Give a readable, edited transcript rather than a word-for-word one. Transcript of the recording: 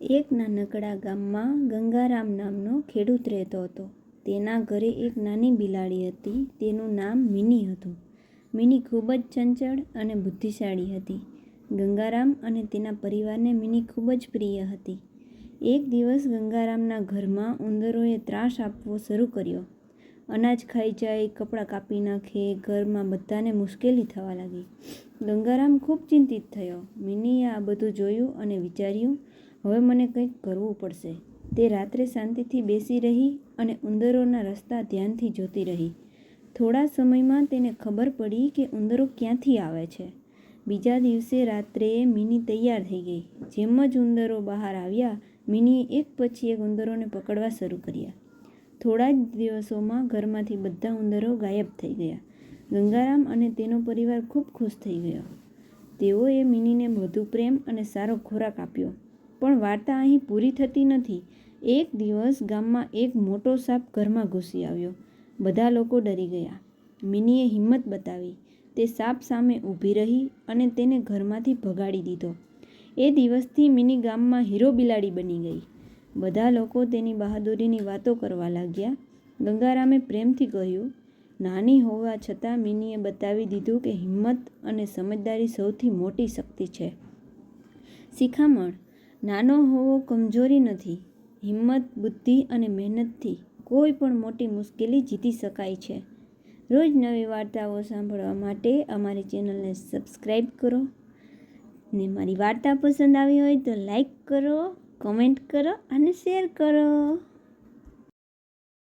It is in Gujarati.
એક નાનકડા ગામમાં ગંગારામ નામનો ખેડૂત રહેતો હતો. તેના ઘરે એક નાની બિલાડી હતી. તેનું નામ મિની હતું. મિની ખૂબ જ ચંચળ અને બુદ્ધિશાળી હતી. ગંગારામ અને તેના પરિવારને મિની ખૂબ જ પ્રિય હતી. એક દિવસ ગંગારામના ઘરમાં ઉંદરોએ ત્રાસ આપવો શરૂ કર્યો. અનાજ ખાઈ જાય, કપડાં કાપી નાખે, ઘરમાં બધાને મુશ્કેલી થવા લાગી. ગંગારામ ખૂબ ચિંતિત થયો. મિનીએ આ બધું જોયું અને વિચાર્યું, હવે મને કંઈક કરવું પડશે. તે રાત્રે શાંતિથી બેસી રહી અને ઉંદરોના રસ્તા ધ્યાનથી જોતી રહી. થોડા સમયમાં તેને ખબર પડી કે ઉંદરો ક્યાંથી આવે છે. બીજા દિવસે રાત્રે મિની તૈયાર થઈ ગઈ. જેમ જ ઉંદરો બહાર આવ્યા, મિનીએ એક પછી એક ઉંદરોને પકડવા શરૂ કર્યા. થોડા જ દિવસોમાં ઘરમાંથી બધા ઉંદરો ગાયબ થઈ ગયા. ગંગારામ અને તેનો પરિવાર ખૂબ ખુશ થઈ ગયો. તેઓએ મિનીને વધુ પ્રેમ અને સારો ખોરાક આપ્યો. પણ વાર્તા અહીં પૂરી થતી નથી. એક દિવસ ગામમાં એક મોટો સાપ ઘરમાં ઘૂસી આવ્યો. બધા લોકો ડરી ગયા. મિનીએ હિંમત બતાવી. તે સાપ સામે ઊભી રહી અને તેને ઘરમાંથી ભગાડી દીધો. એ દિવસથી મિની ગામમાં હીરો બિલાડી બની ગઈ. બધા લોકો તેની બહાદુરીની વાતો કરવા લાગ્યા. ગંગારામે પ્રેમથી કહ્યું, નાની હોવા છતાં મિનીએ બતાવી દીધું કે હિંમત અને સમજદારી સૌથી મોટી શક્તિ છે. શિખામણ: નાનો હોવો કમજોરી નથી. હિંમત, બુદ્ધિ અને મહેનતથી કોઈ પણ મોટી મુશ્કેલી જીતી શકાય છે. રોજ નવી વાર્તાઓ સાંભળવા માટે અમારી ચેનલને સબસ્ક્રાઈબ કરો. ને મારી વાર્તા પસંદ આવી હોય તો લાઈક કરો, કમેન્ટ કરો અને શેર કરો.